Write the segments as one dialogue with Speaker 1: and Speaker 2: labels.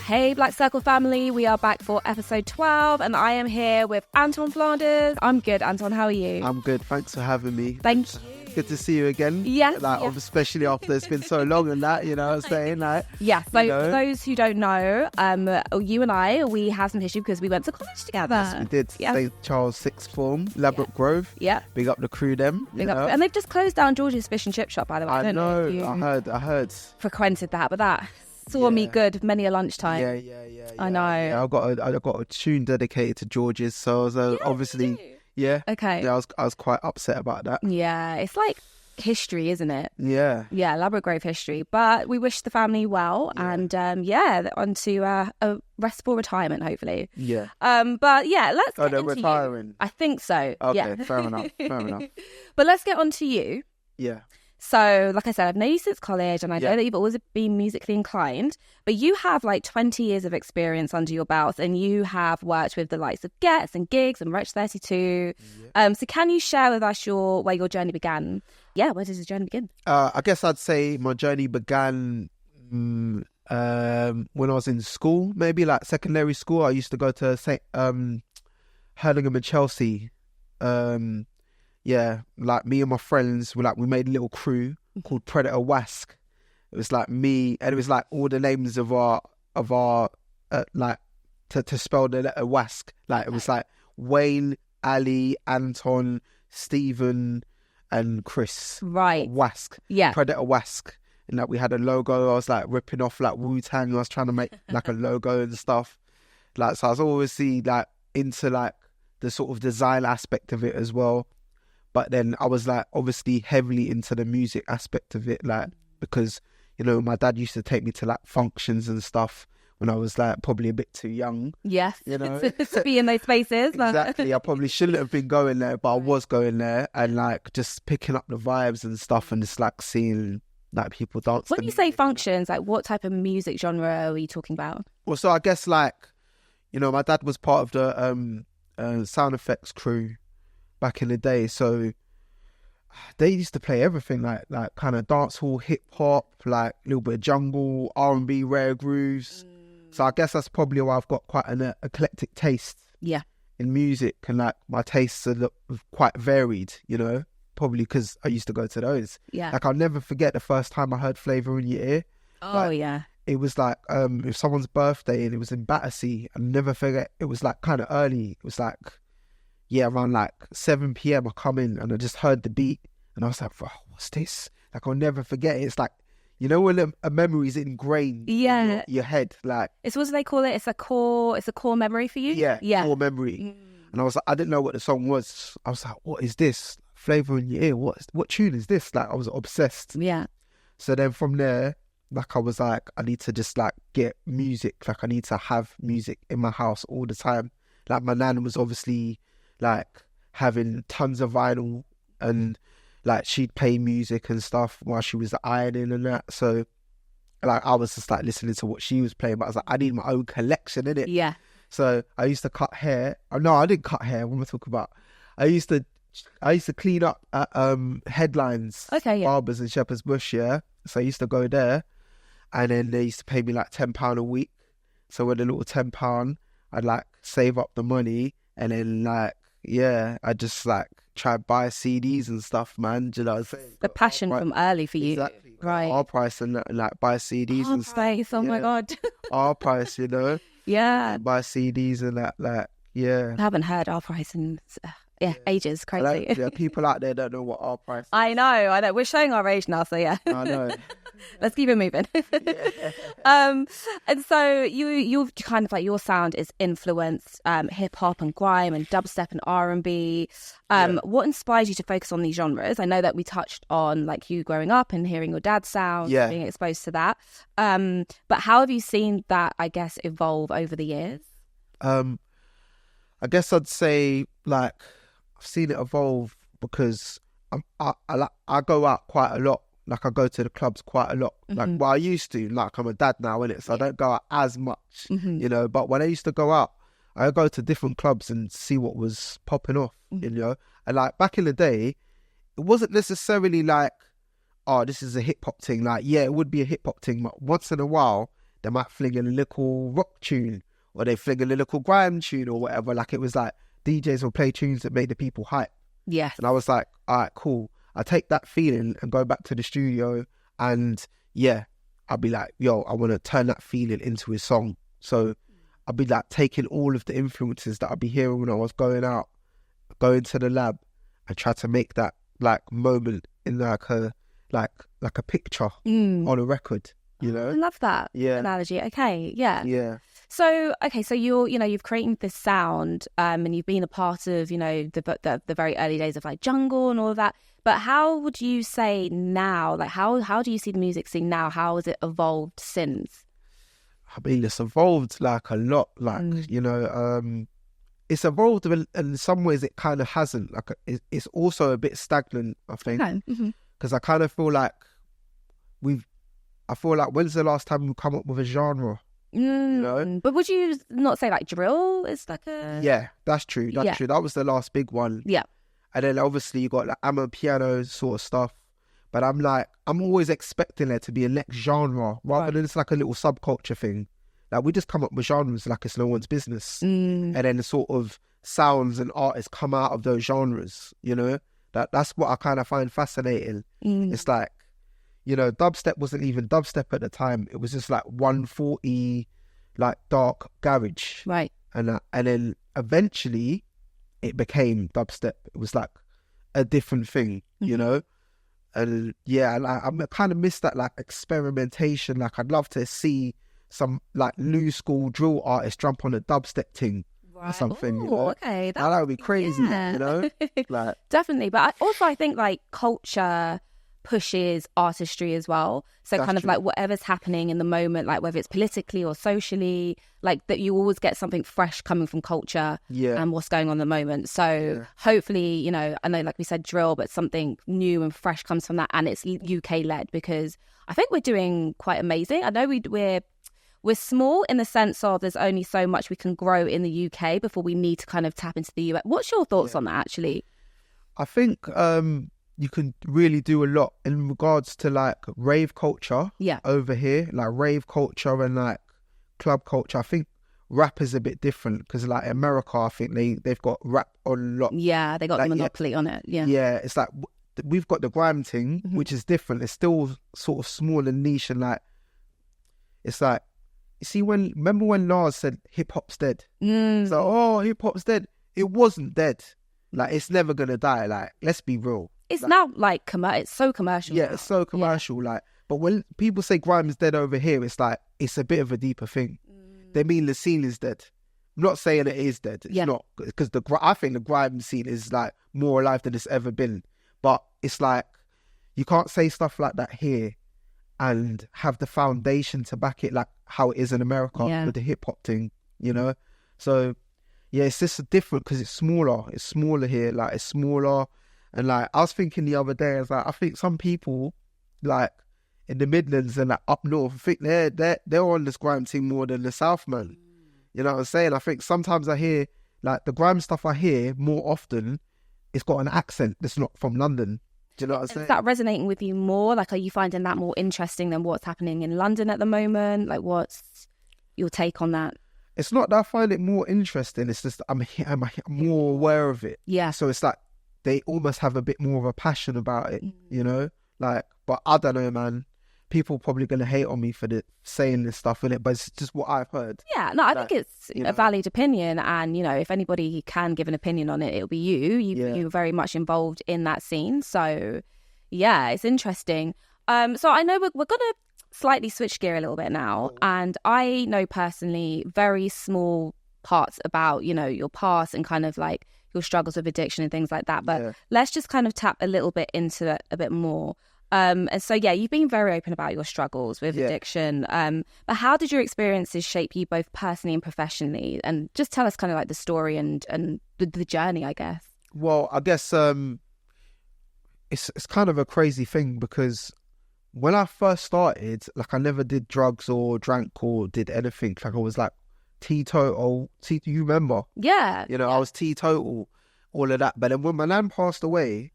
Speaker 1: Hey Black Circle family, we are back for episode 12 and I am here with Anton Flanders. I'm good, Anton, how are you?
Speaker 2: I'm good, thanks for having me.
Speaker 1: Thank you.
Speaker 2: Good to see you again.
Speaker 1: Yes.
Speaker 2: Especially after it's been so long and that, I was saying that.
Speaker 1: Yeah, so for those who don't know, you and I, we have some history because we went to college together.
Speaker 2: Yes, we did.
Speaker 1: Yeah.
Speaker 2: St. Charles Sixth Form, Ladbroke Grove.
Speaker 1: Yeah.
Speaker 2: Big up the crew them.
Speaker 1: And they've just closed down George's Fish and Chip Shop, by the way.
Speaker 2: I
Speaker 1: don't know if you
Speaker 2: I heard.
Speaker 1: frequented that, but that saw me good many a lunchtime.
Speaker 2: Yeah.
Speaker 1: I know.
Speaker 2: Yeah, I got a tune dedicated to George's, so I was obviously... Yeah.
Speaker 1: Okay.
Speaker 2: Yeah, I was quite upset about that.
Speaker 1: Yeah, it's like history, isn't it?
Speaker 2: Yeah.
Speaker 1: Yeah, Ladbroke Grove history. But we wish the family well and on to a restful retirement, hopefully.
Speaker 2: Yeah.
Speaker 1: But yeah, let's get
Speaker 2: they're
Speaker 1: into
Speaker 2: retiring.
Speaker 1: you. I think so.
Speaker 2: Okay,
Speaker 1: yeah.
Speaker 2: fair enough.
Speaker 1: But let's get on to you.
Speaker 2: Yeah.
Speaker 1: So, like I said, I've known you since college and I know
Speaker 2: Yeah.
Speaker 1: that you've always been musically inclined, but you have like 20 years of experience under your belt and you have worked with the likes of Ghetts and Gigs and Reg 32.
Speaker 2: Yeah.
Speaker 1: So can you share with us where your journey began? Yeah, where does your journey begin?
Speaker 2: I guess I'd say my journey began when I was in school, maybe like secondary school. I used to go to Hurlingham and Chelsea. Yeah, like me and my friends we made a little crew called Predator Wask. It was like me, and it was like all the names of our like to spell the letter Wask. Like it was like Wayne, Ali, Anton, Stephen, and Chris.
Speaker 1: Right.
Speaker 2: Wask.
Speaker 1: Yeah.
Speaker 2: Predator Wask. And like we had a logo. I was like ripping off like Wu-Tang. I was trying to make like a logo and stuff. Like so, I was always like into like the sort of design aspect of it as well. But then I was like obviously heavily into the music aspect of it, like because my dad used to take me to like functions and stuff when I was like probably a bit too young.
Speaker 1: Yes, to be in those spaces.
Speaker 2: Exactly. I probably shouldn't have been going there, but I was going there and like just picking up the vibes and stuff and just like seeing like people dance.
Speaker 1: When you say functions, like what type of music genre are you talking about?
Speaker 2: Well, so I guess like my dad was part of the sound effects crew back in the day, so they used to play everything like kind of dancehall, hip hop, like a little bit of jungle, R&B, rare grooves. So I guess that's probably why I've got quite an eclectic taste.
Speaker 1: Yeah.
Speaker 2: In music, and like my tastes are quite varied. Probably because I used to go to those.
Speaker 1: Yeah.
Speaker 2: Like I'll never forget the first time I heard Flavour in Your Ear.
Speaker 1: Oh yeah.
Speaker 2: It was like if someone's birthday and it was in Battersea. I'll never forget. It was like kind of early. It was like. Yeah, around like 7 p.m. I come in and I just heard the beat and I was like, "Wow, what's this?" Like I'll never forget it. It's like, when a memory is ingrained in your head. Like
Speaker 1: it's what do they call it? It's a core memory for you?
Speaker 2: Yeah. Core memory. And I was like, I didn't know what the song was. I was like, what is this? Flavour in Your Ear. What tune is this? Like I was obsessed.
Speaker 1: Yeah.
Speaker 2: So then from there, like I was like, I need to just like get music. Like I need to have music in my house all the time. Like my nan was obviously like having tons of vinyl and like she'd play music and stuff while she was ironing and that. So like I was just like listening to what she was playing, but I was like, I need my own collection, innit?
Speaker 1: Yeah.
Speaker 2: So I used to cut hair. Oh, no, I didn't cut hair. What am I talking about? I used to clean up at Headlines, Barbers in Shepherd's Bush, yeah. So I used to go there and then they used to pay me like £10 a week. So with a little £10, I'd like save up the money and then like, I just like try to buy CDs and stuff, man. Do you know what I'm saying?
Speaker 1: The passion from early for you.
Speaker 2: Exactly.
Speaker 1: Right.
Speaker 2: Our price and like buy CDs and stuff.
Speaker 1: Price, oh my God.
Speaker 2: Our price,
Speaker 1: Yeah.
Speaker 2: Buy CDs and that, like, yeah.
Speaker 1: I haven't heard our price in ages. Crazy.
Speaker 2: People out there don't know what our price is.
Speaker 1: I know. We're showing our age now, so yeah.
Speaker 2: I know.
Speaker 1: Let's keep it moving. And so you've kind of like your sound is influenced hip hop and grime and dubstep and R&B. What inspires you to focus on these genres? I know that we touched on like you growing up and hearing your dad's sound, being exposed to that. But how have you seen that, I guess, evolve over the years?
Speaker 2: I guess I'd say like I've seen it evolve because I go out quite a lot. Like I go to the clubs quite a lot. Like I used to. Like I'm a dad now, innit? So I don't go out as much, But when I used to go out, I go to different clubs and see what was popping off, And like back in the day, it wasn't necessarily like, oh, this is a hip hop thing. Like, yeah, it would be a hip hop thing, but once in a while they might fling in a little rock tune, or they fling in a little grime tune or whatever. Like, it was like DJs will play tunes that made the people hype.
Speaker 1: Yes.
Speaker 2: And I was like, all right, cool. I take that feeling and go back to the studio, and yeah, I'll be like, yo, I want to turn that feeling into a song. So I'll be like taking all of the influences that I'll be hearing when I was going out, going to the lab, and try to make that like moment in like a picture on a record, you know?
Speaker 1: I love that analogy. Okay, yeah.
Speaker 2: Yeah.
Speaker 1: So, okay, so you've created this sound, and you've been a part of, the very early days of like jungle and all of that. But how would you say now, like how do you see the music scene now? How has it evolved since?
Speaker 2: I mean, it's evolved like a lot, like, it's evolved, and in some ways it kind of hasn't. Like, it's also a bit stagnant, I think. Because I kind of feel like when's the last time we come up with a genre? You know?
Speaker 1: But would you not say like drill is like a...
Speaker 2: Yeah, that's true. That's true. That was the last big one.
Speaker 1: Yeah.
Speaker 2: And then obviously you got like piano sort of stuff. But I'm always expecting there to be a next genre rather than it's like a little subculture thing. Like, we just come up with genres like it's no one's business. And then the sort of sounds and artists come out of those genres, you know? That's what I kind of find fascinating. It's like, dubstep wasn't even dubstep at the time. It was just like 140, like dark garage.
Speaker 1: Right.
Speaker 2: And then eventually it became dubstep. It was like a different thing, you know? And yeah, and I kind of miss that like experimentation. Like, I'd love to see some like new school drill artists jump on a dubstep thing or something.
Speaker 1: Ooh,
Speaker 2: you know?
Speaker 1: Okay,
Speaker 2: that would be crazy, you know? Like,
Speaker 1: definitely. But I think like culture pushes artistry as well. So kind of like whatever's happening in the moment, like whether it's politically or socially, like that you always get something fresh coming from culture and what's going on at the moment. So hopefully, I know like we said drill, but something new and fresh comes from that, and it's UK led, because I think we're doing quite amazing. I know we're small in the sense of there's only so much we can grow in the UK before we need to kind of tap into the US. What's your thoughts on that, actually?
Speaker 2: I think you can really do a lot in regards to like rave culture over here, like rave culture and like club culture. I think rap is a bit different because like America, I think they've got rap on lock.
Speaker 1: Yeah, they got the monopoly on it. Yeah,
Speaker 2: it's like we've got the grime thing, which is different. It's still sort of small and niche, and like it's like, you see, remember when Nas said hip hop's dead? It's like, oh, hip hop's dead. It wasn't dead. Like, it's never gonna die. Like, let's be real.
Speaker 1: It's like, now like it's so commercial.
Speaker 2: Yeah,
Speaker 1: now.
Speaker 2: It's so commercial. Like, but when people say grime is dead over here, it's like it's a bit of a deeper thing. They mean the scene is dead. I'm not saying it is dead. It's not, because I think the grime scene is like more alive than it's ever been. But it's like you can't say stuff like that here and have the foundation to back it, like how it is in America with the hip hop thing, you know. So yeah, it's just different because it's smaller. It's smaller here. Like, it's smaller. And like, I was thinking the other day, I was like, I think some people like in the Midlands and like up north, I think they're on this grime team more than the South, man. You know what I'm saying? I think sometimes I hear like the grime stuff I hear more often, it's got an accent that's not from London. Do you know what I'm saying?
Speaker 1: Is that resonating with you more? Like, are you finding that more interesting than what's happening in London at the moment? Like, what's your take on that?
Speaker 2: It's not that I find it more interesting. It's just I'm more aware of it.
Speaker 1: Yeah.
Speaker 2: So it's like they almost have a bit more of a passion about it, you know? Like, but I don't know, man. People probably going to hate on me for saying this stuff in it, but it's just what I've heard.
Speaker 1: Yeah, no, I think it's a valid opinion. And, if anybody can give an opinion on it, it'll be you. You're very much involved in that scene. So, yeah, it's interesting. So I know we're going to slightly switch gear a little bit now. And I know personally very small parts about, your past and kind of like your struggles with addiction and things like that. But let's just kind of tap a little bit into it a bit more. And so, you've been very open about your struggles with addiction. But how did your experiences shape you both personally and professionally? And just tell us kind of like the story and the journey, I guess.
Speaker 2: Well, I guess it's kind of a crazy thing because when I first started, like, I never did drugs or drank or did anything. Like, I was like teetotal. You remember?
Speaker 1: Yeah.
Speaker 2: I was teetotal, all of that. But then when my nan passed away,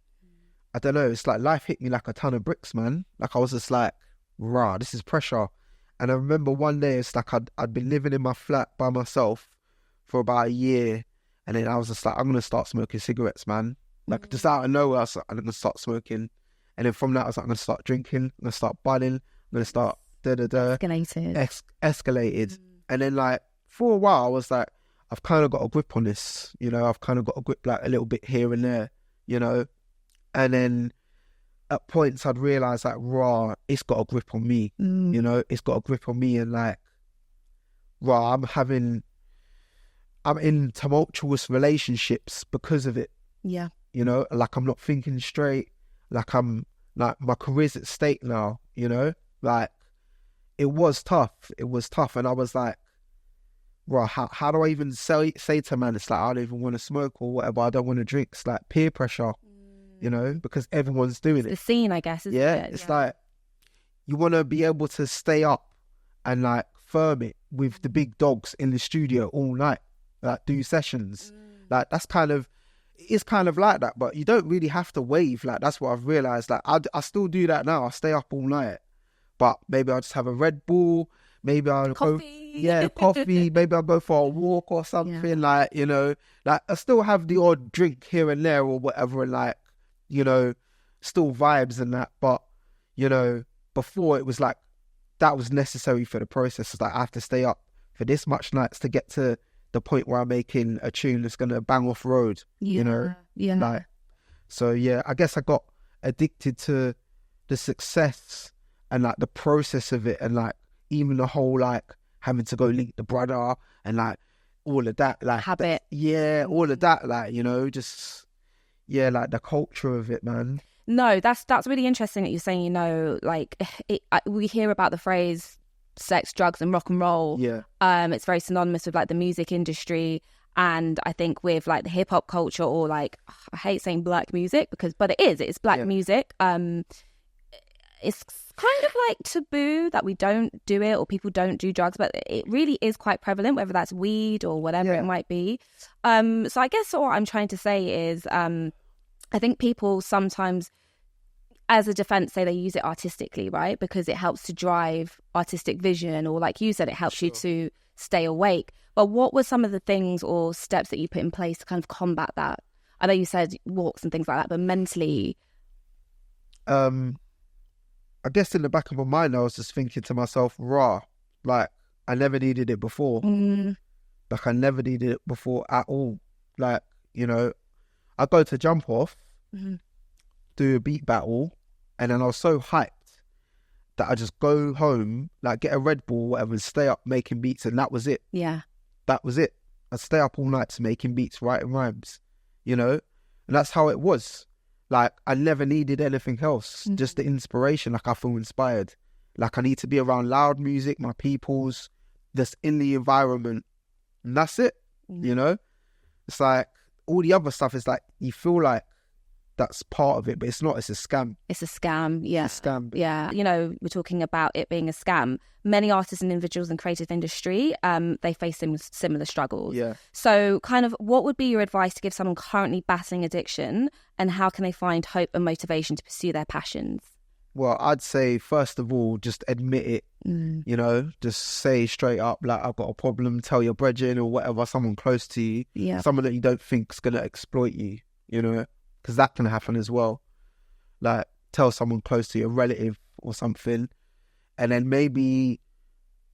Speaker 2: I don't know, it's like life hit me like a ton of bricks, man. Like, I was just like, rah, this is pressure. And I remember one day, it's like I'd been living in my flat by myself for about a year. And then I was just like, I'm going to start smoking cigarettes, man. Like, just out of nowhere, I was like, I'm going to start smoking. And then from that, I was like, I'm going to start drinking. I'm going to start budding. I'm going to start escalated. And then, like, for a while, I was like, I've kind of got a grip on this. You know, I've kind of got a grip, like, a little bit here and there, you know. And then at points, I'd realise, like, raw, it's got a grip on me. You know, it's got a grip on me. And, like, raw, I'm in tumultuous relationships because of it.
Speaker 1: Yeah.
Speaker 2: You know, like I'm not thinking straight. Like my career's at stake now, you know? Like, it was tough. And I was like, well, how do I even say to a man, it's like, I don't even want to smoke or whatever. I don't want to drink. It's like peer pressure, you know, because everyone's doing it.
Speaker 1: The scene, I guess, isn't it?
Speaker 2: It's like, you want to be able to stay up and like firm it with the big dogs in the studio all night. Like, do sessions. Like, it's kind of like that, but you don't really have to wave. Like, that's what I've realised. Like, I still do that now. I stay up all night, but maybe I'll just have a Red Bull. Maybe I'll
Speaker 1: coffee.
Speaker 2: Coffee. Maybe I'll go for a walk or something. Like, you know, like I still have the odd drink here and there or whatever, and like, you know, still vibes and that. But, you know, before it was like, that was necessary for the process. It's like, I have to stay up for this much nights to get to the point where I'm making a tune that's going to bang off road, you know?
Speaker 1: Yeah.
Speaker 2: Like, so yeah, I guess I got addicted to the success and like the process of it, and like even the whole like having to go link the brother and like all of that, like
Speaker 1: habit.
Speaker 2: All of that, like, you know, just, yeah, like the culture of it, man.
Speaker 1: No, that's really interesting that you're saying, you know, like we hear about the phrase sex, drugs and rock and roll.
Speaker 2: Yeah.
Speaker 1: It's very synonymous with like the music industry, and I think with like the hip hop culture, or like, I hate saying black music but it's black music. It's kind of like taboo that we don't do it, or people don't do drugs, but it really is quite prevalent, whether that's weed or whatever it might be. So I guess what I'm trying to say is, I think people sometimes, as a defense, say they use it artistically, right? Because it helps to drive artistic vision, or like you said, it helps you to stay awake. But what were some of the things or steps that you put in place to kind of combat that? I know you said walks and things like that, but mentally...
Speaker 2: I guess in the back of my mind, I was just thinking to myself, raw, like, I never needed it before. Like, I never needed it before at all. Like, you know, I go to jump off, do a beat battle, and then I was so hyped that I just go home, like get a Red Bull or whatever, and stay up making beats, and that was it.
Speaker 1: Yeah.
Speaker 2: That was it. I'd stay up all night making beats, writing rhymes, you know? And that's how it was. Like, I never needed anything else, just the inspiration. Like, I feel inspired. Like, I need to be around loud music, my peoples, just in the environment. And that's it, you know? It's like, all the other stuff is like, you feel like that's part of it, but it's not. It's a scam.
Speaker 1: It's a scam, yeah.
Speaker 2: It's a scam.
Speaker 1: Yeah, you know, we're talking about it being a scam. Many artists and individuals in creative industry, they face similar struggles.
Speaker 2: Yeah.
Speaker 1: So kind of what would be your advice to give someone currently battling addiction, and how can they find hope and motivation to pursue their passions?
Speaker 2: Well, I'd say, first of all, just admit it, you know, just say straight up, like, I've got a problem, tell your brethren or whatever, someone close to you, someone that you don't think is going to exploit you, you know, because that can happen as well. Like, tell someone close to you, a relative or something, and then maybe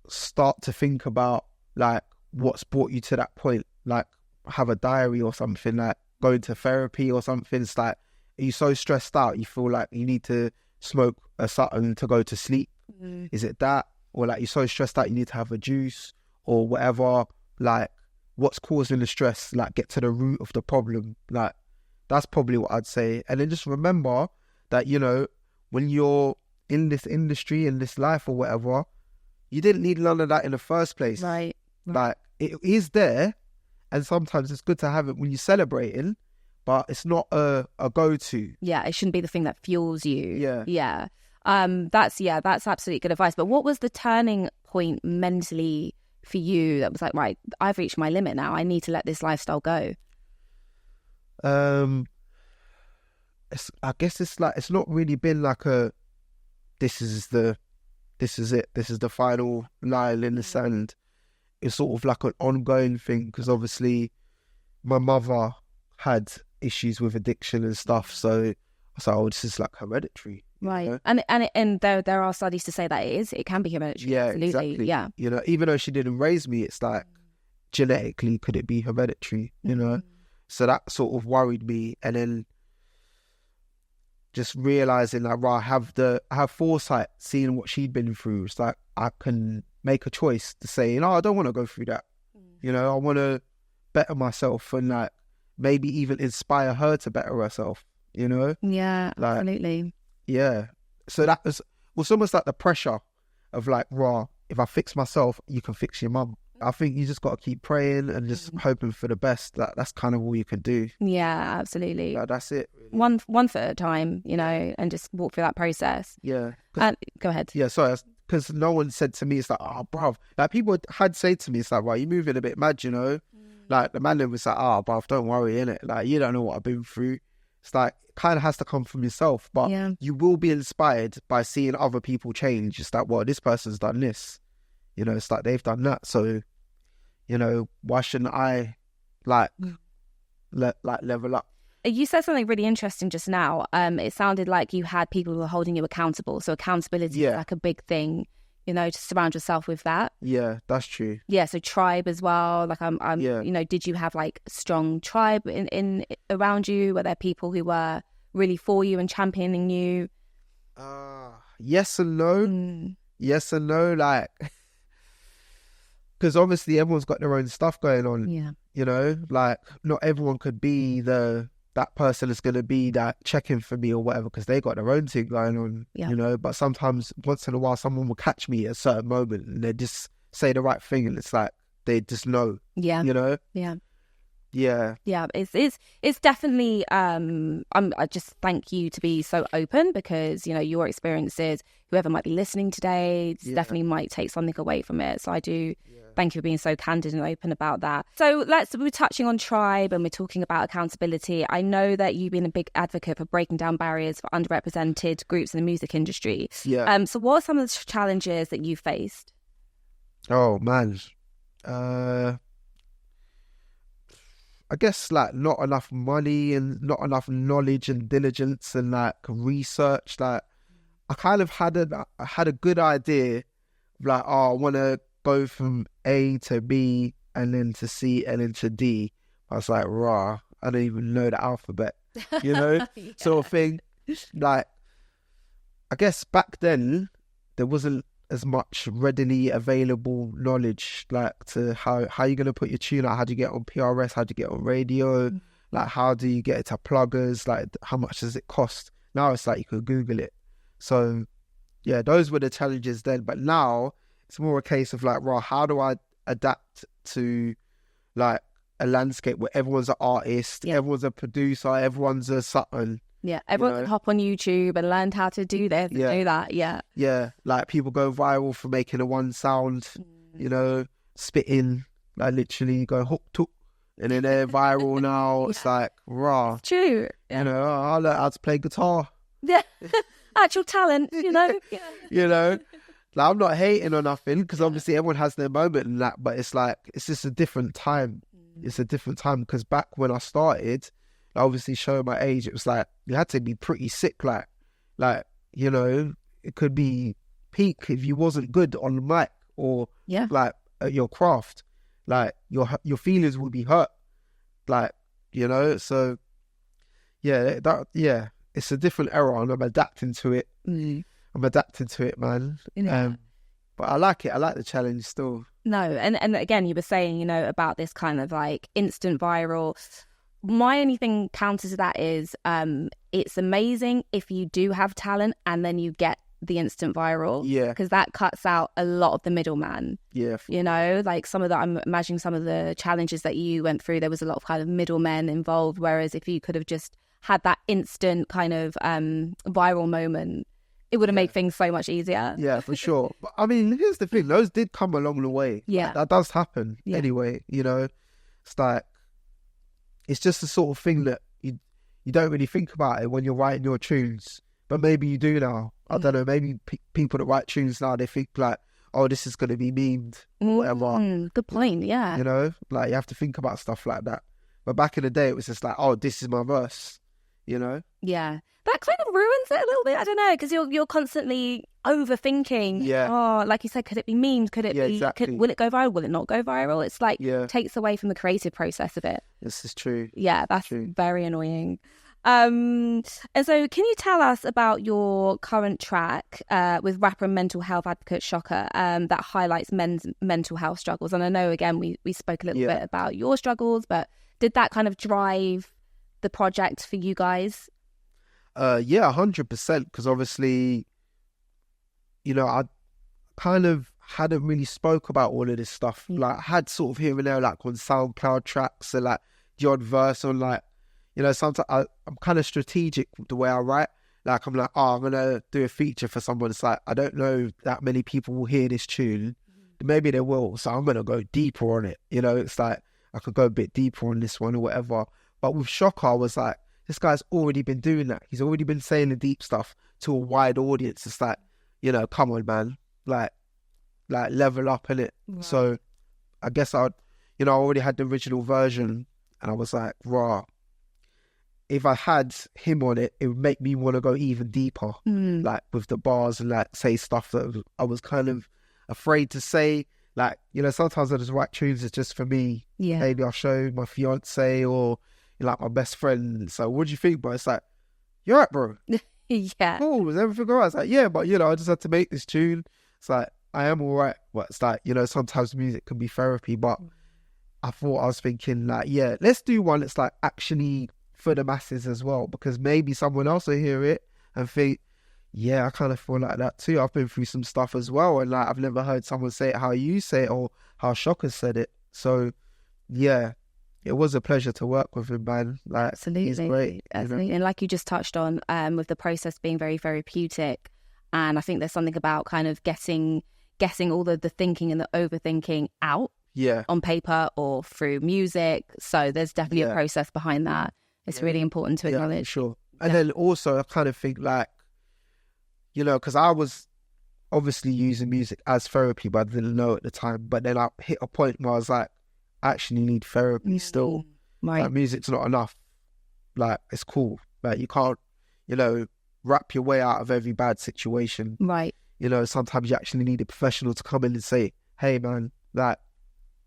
Speaker 2: start to think about, like, what's brought you to that point. Like, have a diary or something, like, go into therapy or something. It's like, are you so stressed out, you feel like you need to smoke a something to go to sleep? Is it that? Or like, you're so stressed out you need to have a juice or whatever? Like, what's causing the stress? Like, get to the root of the problem. Like, that's probably what I'd say. And then just remember that, you know, when you're in this industry, in this life or whatever, you didn't need none of that in the first place.
Speaker 1: Right.
Speaker 2: Like, it is there, and sometimes it's good to have it when you're celebrating, but it's not a go-to.
Speaker 1: Yeah, it shouldn't be the thing that fuels you.
Speaker 2: Yeah.
Speaker 1: That's absolutely good advice. But what was the turning point mentally for you that was like, right, I've reached my limit now, I need to let this lifestyle go?
Speaker 2: I guess it's like, it's not really been like this is the this is it. This is the final line in the sand. It's sort of like an ongoing thing, because obviously my mother had issues with addiction and stuff. So I was like, oh, this is like hereditary.
Speaker 1: Right. And there are studies to say that it can be hereditary.
Speaker 2: Yeah,
Speaker 1: absolutely.
Speaker 2: exactly.
Speaker 1: Yeah.
Speaker 2: You know, even though she didn't raise me, it's like genetically, could it be hereditary? You know? So that sort of worried me. And then just realizing that, right, I have foresight, seeing what she'd been through. It's like I can make a choice to say, you know, I don't want to go through that. You know, I want to better myself and like maybe even inspire her to better herself, you know?
Speaker 1: Yeah,
Speaker 2: like,
Speaker 1: absolutely.
Speaker 2: Yeah. So that was almost like the pressure of like, raw, if I fix myself, you can fix your mum. I think you just got to keep praying and just hoping for the best. That's kind of all you can do.
Speaker 1: Yeah, absolutely.
Speaker 2: That's it. Really.
Speaker 1: One foot at a time, you know, and just walk through that process.
Speaker 2: Yeah.
Speaker 1: Go ahead.
Speaker 2: Yeah, sorry. Because no one said to me, it's like, oh, bruv. Like, people had said to me, it's like, right, you're moving a bit mad, you know? Like, the man then was like, oh, bruv, don't worry, innit? Like, you don't know what I've been through. It's like, it kind of has to come from yourself. But you will be inspired by seeing other people change. It's like, well, this person's done this. You know, it's like they've done that. So, you know, why shouldn't I, like, level up?
Speaker 1: You said something really interesting just now. It sounded like you had people who were holding you accountable. So accountability is like a big thing, you know, to surround yourself with that.
Speaker 2: Yeah, that's true.
Speaker 1: Yeah, so tribe as well. Like, you know, did you have like strong tribe in around you? Were there people who were really for you and championing you?
Speaker 2: Yes and no. Yes and no. Like, because obviously everyone's got their own stuff going on.
Speaker 1: Yeah.
Speaker 2: You know, like not everyone could be that person that's going to be that checking for me or whatever, because they got their own thing going on, you know. But sometimes, once in a while, someone will catch me at a certain moment and they just say the right thing, and it's like they just know. Yeah. You know.
Speaker 1: Yeah.
Speaker 2: Yeah.
Speaker 1: Yeah. It's definitely. I just thank you to be so open, because you know your experiences. Whoever might be listening today definitely might take something away from it. So I do. Thank you for being so candid and open about that. So we're touching on tribe and we're talking about accountability. I know that you've been a big advocate for breaking down barriers for underrepresented groups in the music industry.
Speaker 2: Yeah.
Speaker 1: So what are some of the challenges that you faced?
Speaker 2: Oh, man. I guess like not enough money and not enough knowledge and diligence and like research. Like I kind of had a good idea of like, oh, I want to go from A to B and then to C and then to D. I was like, rah, I don't even know the alphabet, you know, sort of thing. Like, I guess back then there wasn't as much readily available knowledge, like to how you're going to put your tune out, how do you get on PRS, how do you get on radio, like how do you get it to pluggers, like how much does it cost? Now it's like you could Google it. So yeah, those were the challenges then. But now it's more a case of like, right, how do I adapt to like a landscape where everyone's an artist, everyone's a producer, everyone's a something.
Speaker 1: Yeah, everyone can hop on YouTube and learn how to do this and do that. Yeah.
Speaker 2: Yeah, like people go viral for making a one sound, you know, spitting, like literally go hook took, and then they're viral now. It's like, rah.
Speaker 1: It's true. Yeah.
Speaker 2: You know, I learned how to play guitar.
Speaker 1: Yeah, actual talent, you know.
Speaker 2: You know. Like, I'm not hating or nothing, because obviously everyone has their moment in that, but it's like, it's just a different time. It's a different time, because back when I started, obviously showing my age, it was like, you had to be pretty sick, like, you know, it could be peak if you wasn't good on the mic or like at your craft, like your feelings would be hurt, like, you know. So it's a different era and I'm adapting to it. I'm adapting to it, man. But I like it. I like the challenge still.
Speaker 1: No, and again, you were saying, you know, about this kind of like instant viral. My only thing counter to that is it's amazing if you do have talent and then you get the instant viral. Yeah. Because that cuts out a lot of the middleman. Yeah. You know, like I'm imagining some of the challenges that you went through, there was a lot of kind of middlemen involved. Whereas if you could have just had that instant kind of viral moment, it would have made things so much easier. Yeah, for sure. But I mean, here's the thing. Those did come along the way. Yeah. Like, that does happen anyway, you know. It's like, it's just the sort of thing that you don't really think about it when you're writing your tunes. But maybe you do now.
Speaker 2: I don't know, maybe people that write tunes now, they think like, oh, this is going to be memed, whatever.
Speaker 1: Good point, yeah.
Speaker 2: You know, like you have to think about stuff like that. But back in the day, it was just like, oh, this is my verse, you know?
Speaker 1: Yeah. That kind of ruins it a little bit, I don't know, because you're constantly overthinking.
Speaker 2: Yeah.
Speaker 1: Oh, like you said, could it be memed? Could it be,
Speaker 2: exactly.
Speaker 1: Will it go viral? Will it not go viral? It's like, takes away from the creative process a bit.
Speaker 2: This is true.
Speaker 1: Yeah, that's very annoying. And so can you tell us about your current track with rapper and mental health advocate Shocka that highlights men's mental health struggles? And I know, again, we spoke a little bit about your struggles, but did that kind of drive the project for you guys?
Speaker 2: 100%, because obviously, you know, I kind of hadn't really spoke about all of this stuff. Like, I had sort of here and there, like on SoundCloud tracks and like the odd verse on, like, you know, sometimes I'm kind of strategic with the way I write. Like, I'm like, oh, I'm going to do a feature for someone. It's like, I don't know that many people will hear this tune. Maybe they will. So I'm going to go deeper on it. You know, it's like, I could go a bit deeper on this one or whatever. But with Shocka, I was like, this guy's already been doing that. He's already been saying the deep stuff to a wide audience. It's like, you know, come on, man. Like level up, innit? Wow. So I guess I already had the original version and I was like, raw. If I had him on it, it would make me want to go even deeper, like with the bars and like say stuff that I was kind of afraid to say. Like, you know, sometimes I just write tunes, it's just for me. Yeah. Maybe I'll show my fiance or like my best friend. So what do you think, bro? It's like, you're right, bro.
Speaker 1: Yeah.
Speaker 2: Cool, was everything all right? It's like, yeah, but you know, I just had to make this tune. It's like, I am all right. But it's like, you know, sometimes music can be therapy, but I was thinking like, yeah, let's do one that's like actually for the masses as well, because maybe someone else will hear it and think, yeah, I kind of feel like that too. I've been through some stuff as well, and like I've never heard someone say it how you say it or how Shocka said it. So yeah, it was a pleasure to work with him, man. Like,
Speaker 1: absolutely,
Speaker 2: he's great.
Speaker 1: Absolutely. You know? And like you just touched on, with the process being very therapeutic, and I think there's something about kind of getting all the thinking and the overthinking out, on paper or through music. So there's definitely a process behind that. It's really important to acknowledge.
Speaker 2: Yeah, sure. And then also I kind of think like, you know, because I was obviously using music as therapy, but I didn't know at the time. But then I hit a point where I was like, I actually need therapy still. Right. Like, music's not enough. Like, it's cool. Like, you can't, you know, rap your way out of every bad situation.
Speaker 1: Right.
Speaker 2: You know, sometimes you actually need a professional to come in and say, hey, man, like,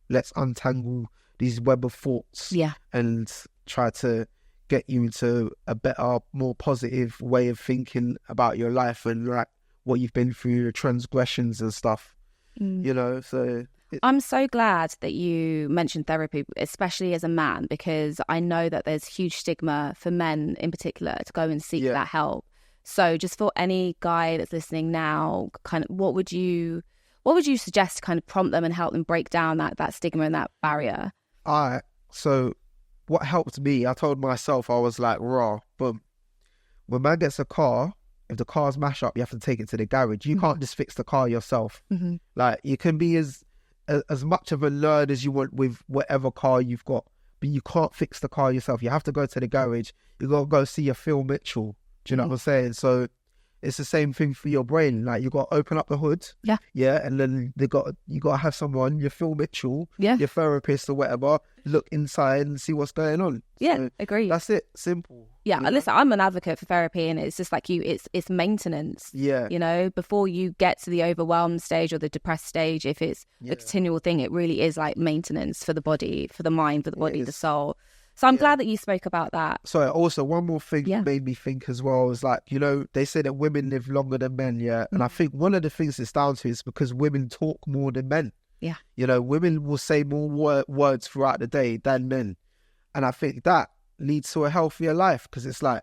Speaker 2: let's untangle these web of thoughts.
Speaker 1: Yeah.
Speaker 2: And try to get you into a better, more positive way of thinking about your life and like what you've been through, your transgressions and stuff, you know. So
Speaker 1: I'm so glad that you mentioned therapy, especially as a man, because I know that there's huge stigma for men in particular to go and seek that help. So just for any guy that's listening now, kind of what would you suggest to kind of prompt them and help them break down that stigma and that barrier?
Speaker 2: All right. So what helped me, I told myself, I was like, raw, boom. When man gets a car, if the car's mashed up, you have to take it to the garage. You can't just fix the car yourself. Like, you can be as much of a nerd as you want with whatever car you've got, but you can't fix the car yourself. You have to go to the garage. You got to go see a Phil Mitchell. Do you know what I'm saying? So it's the same thing for your brain. Like, you got to open up the hood. Yeah. Yeah. And then you got to have someone, your Phil Mitchell, your therapist or whatever, look inside and see what's going on.
Speaker 1: Yeah,
Speaker 2: so
Speaker 1: agree.
Speaker 2: That's it. Simple.
Speaker 1: Yeah. You know? Listen, I'm an advocate for therapy, and it's just like it's maintenance. Yeah. You know, before you get to the overwhelmed stage or the depressed stage, if it's a continual thing, it really is like maintenance for the body, for the mind, for the body, the soul. So I'm glad that you spoke about that.
Speaker 2: So also one more thing made me think as well is like, you know, they say that women live longer than men, and I think one of the things it's down to is because women talk more than men. Yeah. You know, women will say more words throughout the day than men. And I think that leads to a healthier life, because it's like,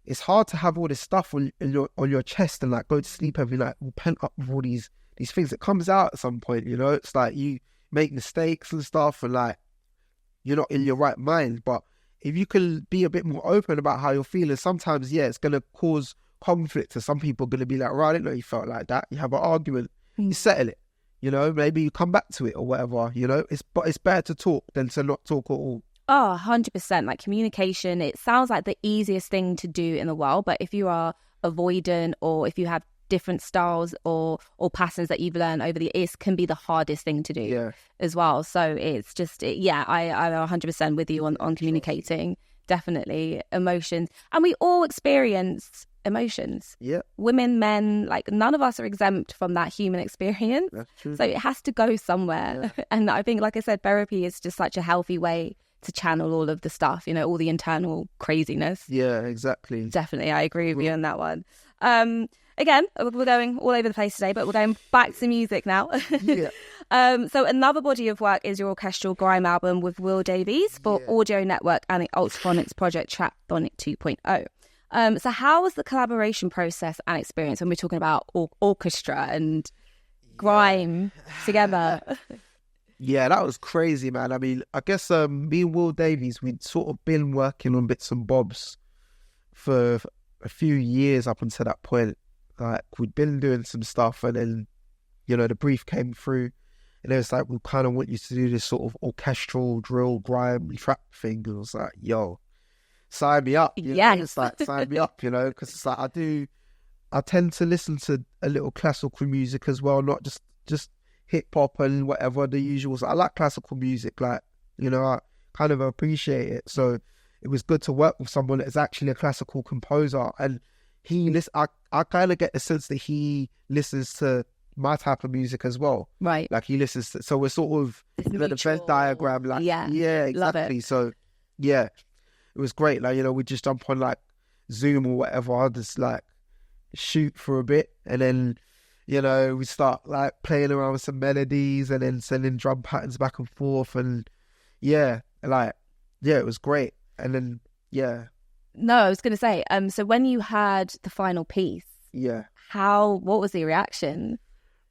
Speaker 2: it's hard to have all this stuff on your chest and like go to sleep every night and pent up with all these things. It comes out at some point, you know. It's like you make mistakes and stuff and like, you're not in your right mind. But if you can be a bit more open about how you're feeling, sometimes, it's going to cause conflict. So some people are going to be like, right, I didn't know you felt like that. You have an argument, you settle it, you know, maybe you come back to it or whatever, you know. But it's better to talk than to not talk at all.
Speaker 1: Oh, 100%. Like, communication, it sounds like the easiest thing to do in the world. But if you are avoidant or if you have different styles or patterns that you've learned over the years can be the hardest thing to do as well. So it's just, I'm 100% with you on communicating. Definitely emotions. And we all experience emotions.
Speaker 2: Yeah.
Speaker 1: Women, men, like none of us are exempt from that human experience.
Speaker 2: That's true.
Speaker 1: So it has to go somewhere. Yeah. And I think, like I said, therapy is just such a healthy way to channel all of the stuff, all the internal craziness.
Speaker 2: Yeah, exactly.
Speaker 1: Definitely. I agree with you on that one. Again, we're going all over the place today, but we're going back to music now.
Speaker 2: Yeah.
Speaker 1: So another body of work is your orchestral grime album with Will Davies for Audio Network and the Ultraphonics project Trapphonic 2.0. So how was the collaboration process and experience when we're talking about orchestra and grime together?
Speaker 2: Yeah, that was crazy, man. I mean, I guess me and Will Davies, we'd sort of been working on bits and bobs for a few years up until that point. Like, we'd been doing some stuff, and then, the brief came through, and it was like, we kind of want you to do this sort of orchestral drill, grime, trap thing. And I was like, yo, sign me up.
Speaker 1: Yeah.
Speaker 2: It's like, sign me up, because it's like, I tend to listen to a little classical music as well, not just hip hop and whatever the usual. So I like classical music, like, I kind of appreciate it. So it was good to work with someone that is actually a classical composer, and I kind of get the sense that he listens to my type of music as well.
Speaker 1: Right.
Speaker 2: Like, he listens to, so we're sort of the Venn diagram, like, yeah, exactly.
Speaker 1: Love it.
Speaker 2: So yeah, it was great. Like, we just jump on like Zoom or whatever, I'll just like shoot for a bit, and then we start like playing around with some melodies and then sending drum patterns back and forth, and it was great. And then
Speaker 1: No, I was going to say, so when you had the final piece, what was the reaction?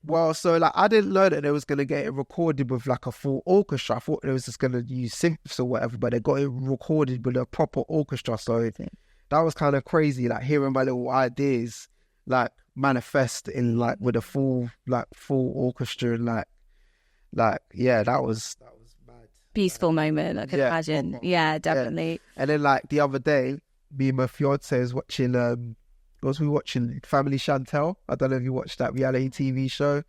Speaker 2: Well, so like, I didn't know that they was going to get it recorded with like a full orchestra. I thought they was just going to use synths or whatever, but they got it recorded with a proper orchestra. So that was kind of crazy, like hearing my little ideas like manifest in like with a full orchestra, and that was mad.
Speaker 1: Beautiful moment, I can imagine. Proper. Yeah, definitely.
Speaker 2: Yeah. And then like the other day, me and my fiance was watching Family Chantel. I don't know if you watched that reality TV show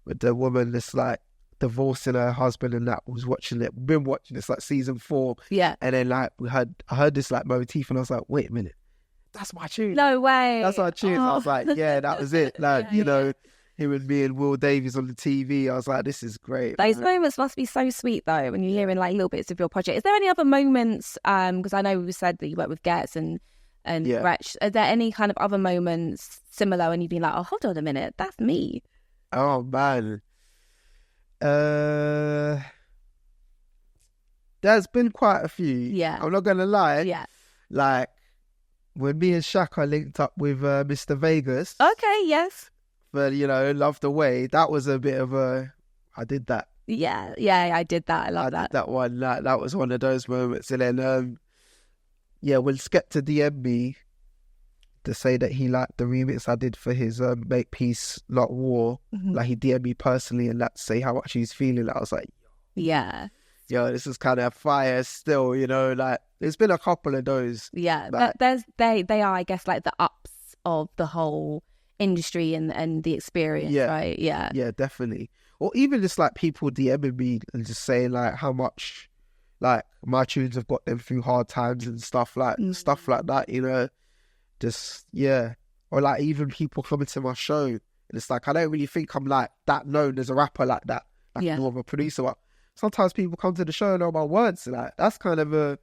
Speaker 2: with the woman that's like divorcing her husband, and that was watching it. We've been watching this like season 4.
Speaker 1: Yeah.
Speaker 2: And then like I heard this like motif, and I was like, wait a minute, that's my tune.
Speaker 1: No way.
Speaker 2: That's my tune. I was like, yeah, that was it. Like, him and me and Will Davies on the TV. I was like, this is great.
Speaker 1: Those moments must be so sweet though, when you're hearing like little bits of your project. Is there any other moments, because I know we said that you work with Ghetts and Wretch, are there any kind of other moments similar when you've been like, oh, hold on a minute, that's me?
Speaker 2: Oh man. There's been quite a few.
Speaker 1: Yeah.
Speaker 2: I'm not gonna lie.
Speaker 1: Yeah.
Speaker 2: Like when me and Shocka linked up with Mr. Vegas.
Speaker 1: Okay, yes.
Speaker 2: But Love the Way, that was a bit of I did that.
Speaker 1: Yeah, I did that. I love that.
Speaker 2: I did that one. That was one of those moments. And then when Skepta DM'd me to say that he liked the remix I did for his Make Peace Not War, like he DM'd me personally and that say how much he's feeling. I was like,
Speaker 1: yeah,
Speaker 2: this is kind of fire still, like there's been a couple of those.
Speaker 1: Yeah, but they are, I guess, like the ups of the whole industry and the experience, right? Yeah,
Speaker 2: definitely. Or even just like people DMing me and just saying like how much like my tunes have got them through hard times and stuff like that, just or like even people coming to my show, and it's like I don't really think I'm like that known as a rapper like that, like more of a producer, but sometimes people come to the show and know my words, like that's kind of a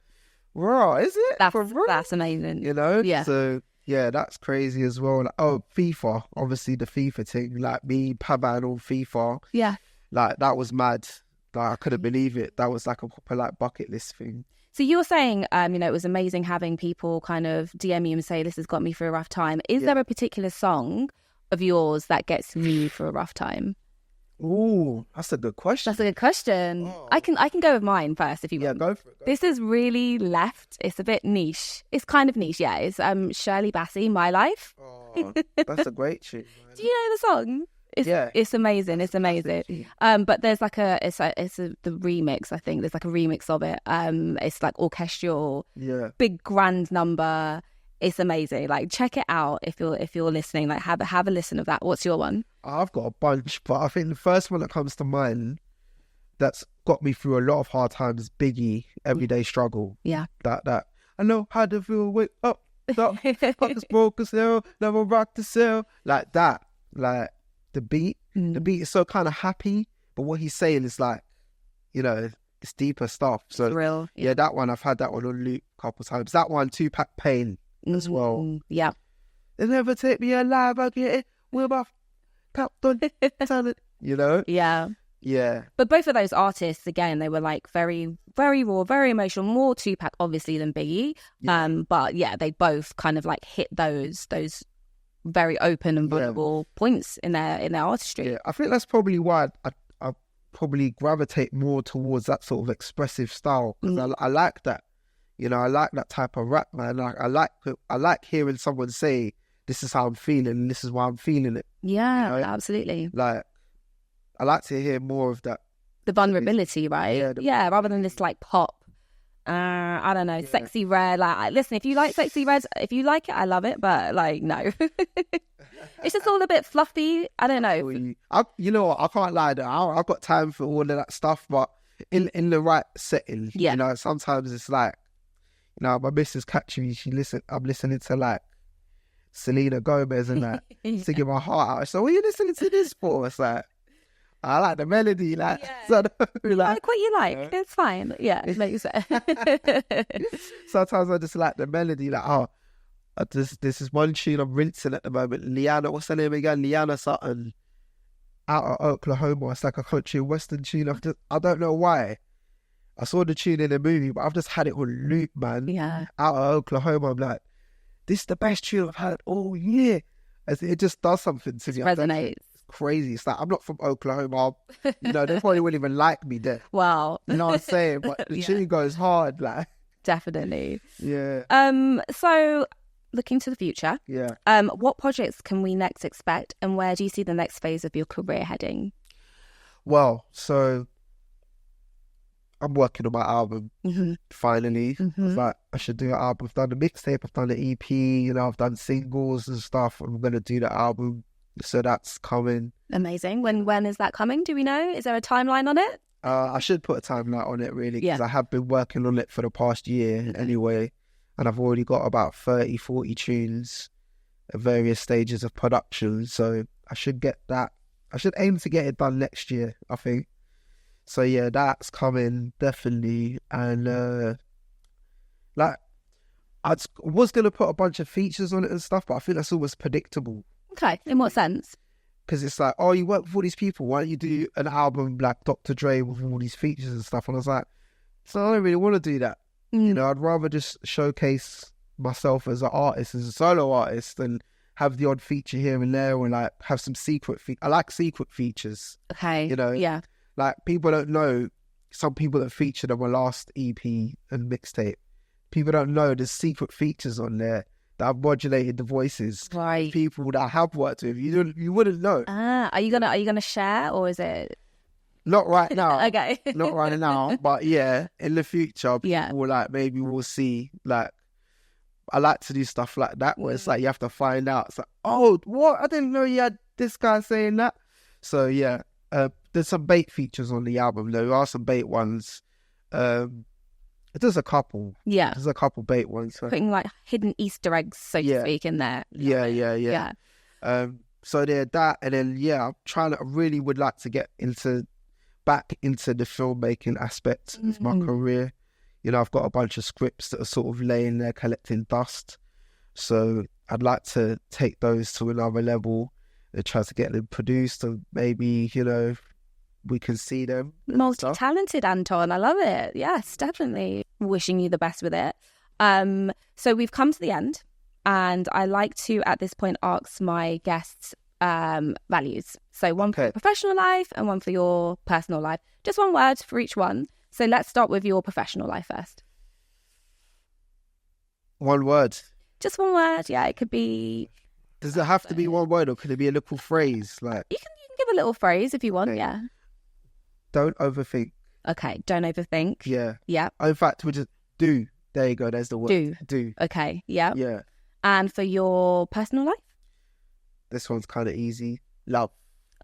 Speaker 2: raw, is it?
Speaker 1: That's amazing,
Speaker 2: yeah. So yeah, that's crazy as well. Like, FIFA, obviously the FIFA thing, like me, Paban on FIFA.
Speaker 1: Yeah.
Speaker 2: Like, that was mad. Like, I couldn't believe it. That was like a proper like bucket list thing.
Speaker 1: So you were saying, it was amazing having people kind of DM you and say, this has got me through a rough time. Is there a particular song of yours that gets you through a rough time?
Speaker 2: Ooh, that's a good question.
Speaker 1: Oh. I can go with mine first if you want.
Speaker 2: Yeah, go for it.
Speaker 1: This is really left. It's a bit niche. It's kind of niche, yeah. It's Shirley Bassey, My Life.
Speaker 2: Oh, that's a great tune.
Speaker 1: Do you know the song? It's amazing. It's amazing. But there's like the remix. I think there's like a remix of it. It's like orchestral, big grand number. It's amazing. Like, check it out if you're listening. Like, have a listen of that. What's your one?
Speaker 2: I've got a bunch, but I think the first one that comes to mind that's got me through a lot of hard times, Biggie, Everyday Struggle.
Speaker 1: Yeah.
Speaker 2: That. I know how to feel, wake up, stop, fuckers broke as hell, never rock the cell. Like that. Like, the beat is so kind of happy, but what he's saying is like, you know, it's deeper stuff. So,
Speaker 1: it's real.
Speaker 2: Yeah, that one, I've had that one on loop a couple times. That one, Tupac Pain as well.
Speaker 1: Yeah.
Speaker 2: They never take me alive, I get it with my captain talent, you know?
Speaker 1: Yeah.
Speaker 2: Yeah.
Speaker 1: But both of those artists, again, they were like very, very raw, very emotional, more Tupac obviously than Biggie. Yeah. But yeah, they both kind of like hit those very open and vulnerable points in their artistry.
Speaker 2: Yeah, I think that's probably why I probably gravitate more towards that sort of expressive style, because I like that. You know, I like that type of rap, man. Like, I like hearing someone say, "This is how I'm feeling, and this is why I'm feeling it."
Speaker 1: Yeah,
Speaker 2: you know?
Speaker 1: Absolutely.
Speaker 2: Like, I like to hear more of that.
Speaker 1: The vulnerability, right? Yeah, rather than this like pop. I don't know, Sexy Red. Like, listen, if you like Sexy Red, if you like it, I love it. But like, no, it's just all a bit fluffy. I don't know.
Speaker 2: You know what? I can't lie. I've got time for all of that stuff, but in the right setting, you know, sometimes it's like, you know, my missus catching me. I'm listening to like Selena Gomez and that, singing my heart out. So what are you listening to this for? It's like, I like the melody, like, so
Speaker 1: like what you like. It's fine. Yeah, it makes sense.
Speaker 2: Sometimes I just like the melody, like, this is one tune I'm rinsing at the moment. Liana, what's her name again? Liana Sutton, out of Oklahoma. It's like a country western tune. I don't know why. I saw the tune in the movie, but I've just had it on loop, man. Yeah. Out of Oklahoma, I'm like, this is the best tune I've had all year. It just does something to me.
Speaker 1: Resonates.
Speaker 2: Crazy. It's like, I'm not from Oklahoma, you know, they probably wouldn't even like me there.
Speaker 1: Wow.
Speaker 2: You know what I'm saying? But the tune goes hard, like.
Speaker 1: Definitely.
Speaker 2: Yeah.
Speaker 1: So looking to the future, what projects can we next expect, and where do you see the next phase of your career heading?
Speaker 2: Well, so I'm working on my album finally. I was like, I should do an album. I've done a mixtape, I've done an EP, you know, I've done singles and stuff. I'm gonna do the album. So that's coming. Amazing.
Speaker 1: When is that coming? Do we know? Is there a timeline on it?
Speaker 2: I should put a timeline on it, really, because I have been working on it for the past year anyway. And I've already got about 30, 40 tunes at various stages of production. So I should get that. I should aim to get it done next year, I think. So yeah, that's coming, definitely. And like, I was going to put a bunch of features on it and stuff, but I think that's almost predictable.
Speaker 1: Okay, in what sense?
Speaker 2: Because it's like, oh, you work with all these people, why don't you do an album like Dr. Dre with all these features and stuff? And I was like, so I don't really want to do that. You know, I'd rather just showcase myself as an artist, as a solo artist, and have the odd feature here and there, or like have some secret I like secret features.
Speaker 1: Okay.
Speaker 2: You know? Yeah. Like, people don't know, some people that featured on my last EP and mixtape, people don't know there's secret features on there that I've modulated the voices. Right. People that I have worked with. You wouldn't know.
Speaker 1: Are you gonna share, or is it?
Speaker 2: Not right now.
Speaker 1: Okay.
Speaker 2: Not right now. But yeah, in the future, people like, maybe we'll see. Like, I like to do stuff like that where it's like you have to find out. It's like, oh, what? I didn't know you had this guy saying that. So yeah, there's some bait features on the album. There are some bait ones. There's a couple. Yeah. There's a couple bait ones. So.
Speaker 1: Putting like hidden Easter eggs, so to speak, in there.
Speaker 2: Yeah. So there, that, and then I really would like to get back into the filmmaking aspect of my career. You know, I've got a bunch of scripts that are sort of laying there collecting dust. So I'd like to take those to another level and try to get them produced, and maybe, you know, we can see them.
Speaker 1: Multi-talented, Anton. I love it. Yes, definitely. Wishing you the best with it. So we've come to the end, and I like to, at this point, ask my guests values. So one for your professional life and one for your personal life. Just one word for each one. So let's start with your professional life first.
Speaker 2: One word?
Speaker 1: Just one word. Yeah, it could be...
Speaker 2: Does it have to be one word, or could it be a little phrase? Like,
Speaker 1: You can give a little phrase if you want, yeah.
Speaker 2: Don't overthink.
Speaker 1: Okay, don't overthink.
Speaker 2: Yeah.
Speaker 1: Yeah.
Speaker 2: In fact, we just do. There you go. There's the word.
Speaker 1: Do.
Speaker 2: Do.
Speaker 1: Okay, yeah.
Speaker 2: Yeah.
Speaker 1: And for your personal life?
Speaker 2: This one's kind of easy. Love.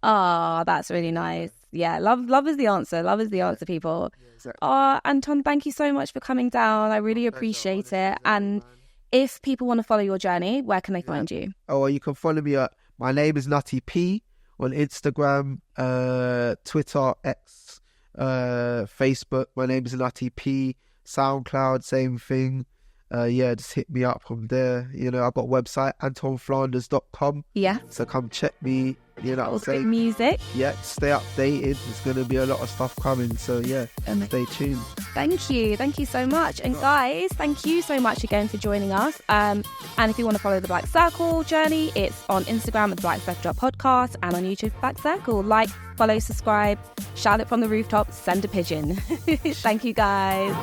Speaker 1: Oh, that's really nice. Yeah, love is the answer. Love is the answer, people. Yeah, exactly. Oh, Anton, thank you so much for coming down. I really appreciate it. And if people want to follow your journey, where can they find you?
Speaker 2: Oh, well, you can follow me at my name is Nutty P on Instagram, Twitter, X, Facebook. My name is Nutty P. SoundCloud, same thing. Just hit me up from there. I've got a website, antonflanders.com.
Speaker 1: Yeah.
Speaker 2: So come check me.
Speaker 1: All good music.
Speaker 2: Yeah, stay updated. There's going to be a lot of stuff coming. So stay tuned.
Speaker 1: Thank you so much. And guys, thank you so much again for joining us. And if you want to follow the Black Circle journey, it's on Instagram at Black Circle Podcast and on YouTube Black Circle. Like, follow, subscribe, shout it from the rooftop, send a pigeon. Thank you guys.